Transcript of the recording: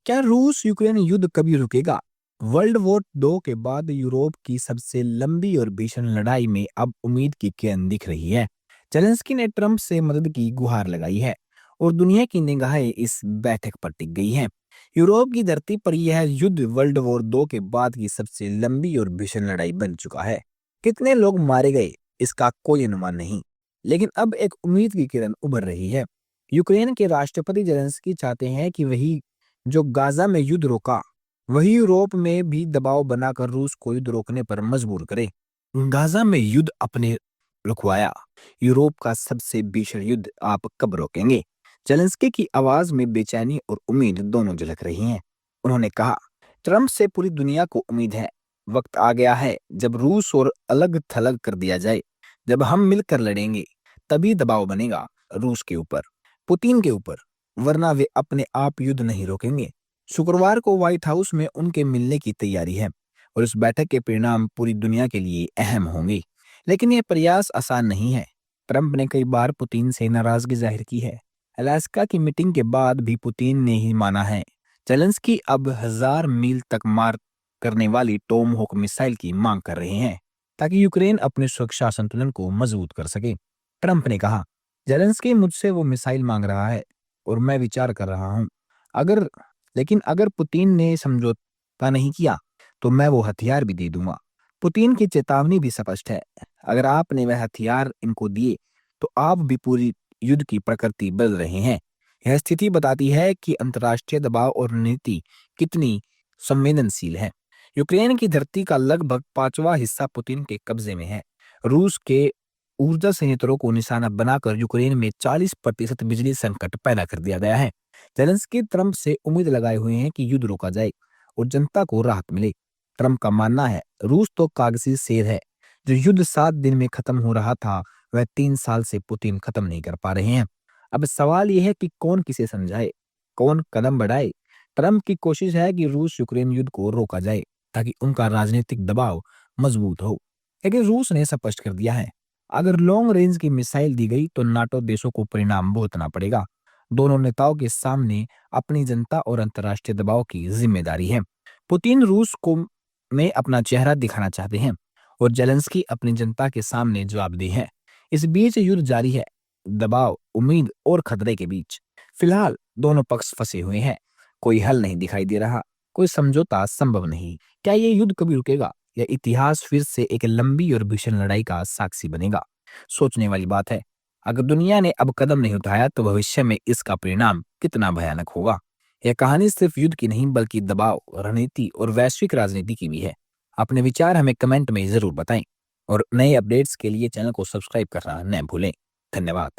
क्या रूस यूक्रेन युद्ध कभी रुकेगा? वर्ल्ड वॉर 2 के बाद यूरोप की सबसे लंबी और भीषण लड़ाई में अब उम्मीद की किरण दिख रही है। जेलेंस्की ने ट्रंप से मदद की गुहार लगाई है और दुनिया की निगाहें इस बैठक पर टिक गई हैं। यूरोप की धरती पर यह युद्ध वर्ल्ड वॉर 2 के बाद की सबसे लंबी और भीषण लड़ाई बन चुका है। कितने लोग मारे गए, इसका कोई अनुमान नहीं, लेकिन अब एक उम्मीद की किरण उभर रही है। यूक्रेन के राष्ट्रपति जेलेंस्की चाहते हैं कि वही जो गाजा में युद्ध रोका, वही यूरोप में भी दबाव बनाकर रूस को युद्ध रोकने पर मजबूर करे। गाजा में युद्ध अपने रुकवाया, यूरोप का सबसे भीषण युद्ध आप कब रोकेंगे? जेलेंस्की की आवाज में बेचैनी और उम्मीद दोनों झलक रही हैं। उन्होंने कहा, ट्रंप से पूरी दुनिया को उम्मीद है। वक्त आ गया है जब रूस और अलग थलग कर दिया जाए। जब हम मिलकर लड़ेंगे, तभी दबाव बनेगा रूस के ऊपर, पुतिन के ऊपर, वरना वे अपने आप युद्ध नहीं रोकेंगे। शुक्रवार को व्हाइट हाउस में उनके मिलने की तैयारी है और इस बैठक के परिणाम पूरी दुनिया के लिए अहम होंगे। लेकिन यह प्रयास आसान नहीं है। ट्रंप ने कई बार पुतिन से नाराजगी जाहिर की है। अलास्का की मीटिंग के बाद भी पुतिन ने ही माना है। जेलेंस्की अब 1000 मील तक मार करने वाली टोमहोक मिसाइल की मांग कर रहे हैं ताकि यूक्रेन अपने सुरक्षा संतुलन को मजबूत कर सके। ट्रंप ने कहा, जेलेंस्की मुझसे वो मिसाइल मांग रहा है और मैं विचार कर रहा हूं। अगर लेकिन अगर पुतिन ने समझौता नहीं किया तो मैं वो हथियार भी दे दूंगा। पुतिन की चेतावनी भी स्पष्ट है। अगर आपने वह हथियार इनको दिए तो आप भी पूरी युद्ध की प्रकृति बदल रहे हैं। यह स्थिति बताती है कि अंतर्राष्ट्रीय दबाव और नीति कितनी संवेदनशील है। यूक्रेन की धरती का लगभग 5वां हिस्सा पुतिन के कब्जे में है। रूस के ऊर्जा संयंत्रों को निशाना बनाकर यूक्रेन में 40% बिजली संकट पैदा कर दिया गया है। जेलेंस्की ट्रंप से उम्मीद लगाए हुए हैं कि युद्ध रोका जाए और जनता को राहत मिले। ट्रंप का मानना है, रूस तो कागजी शेर है। जो युद्ध 7 दिन में खत्म हो रहा था, वह 3 साल से पुतिन खत्म नहीं कर पा रहे हैं। अब सवाल यह है कि कौन किसे समझाए, कौन कदम बढ़ाए। ट्रंप की कोशिश है कि रूस यूक्रेन युद्ध को रोका जाए ताकि उनका राजनीतिक दबाव मजबूत हो। लेकिन रूस ने स्पष्ट कर दिया है, अगर लॉन्ग रेंज की मिसाइल दी गई तो नाटो देशों को परिणाम भुगतना पड़ेगा। दोनों नेताओं के सामने अपनी जनता और अंतर्राष्ट्रीय दबाव की जिम्मेदारी है। पुतिन रूस को में अपना चेहरा दिखाना चाहते हैं और जेलेंस्की अपनी जनता के सामने जवाबदेह है। इस बीच युद्ध जारी है, दबाव, उम्मीद और खतरे के बीच। फिलहाल दोनों पक्ष फंसे हुए हैं। कोई हल नहीं दिखाई दे रहा, कोई समझौता संभव नहीं। क्या ये युद्ध कभी रुकेगा या इतिहास फिर से एक लंबी और भीषण लड़ाई का साक्षी बनेगा? सोचने वाली बात है। अगर दुनिया ने अब कदम नहीं उठाया तो भविष्य में इसका परिणाम कितना भयानक होगा। यह कहानी सिर्फ युद्ध की नहीं बल्कि दबाव, रणनीति और वैश्विक राजनीति की भी है। अपने विचार हमें कमेंट में जरूर बताएं और नए अपडेट्स के लिए चैनल को सब्सक्राइब करना न भूलें। धन्यवाद।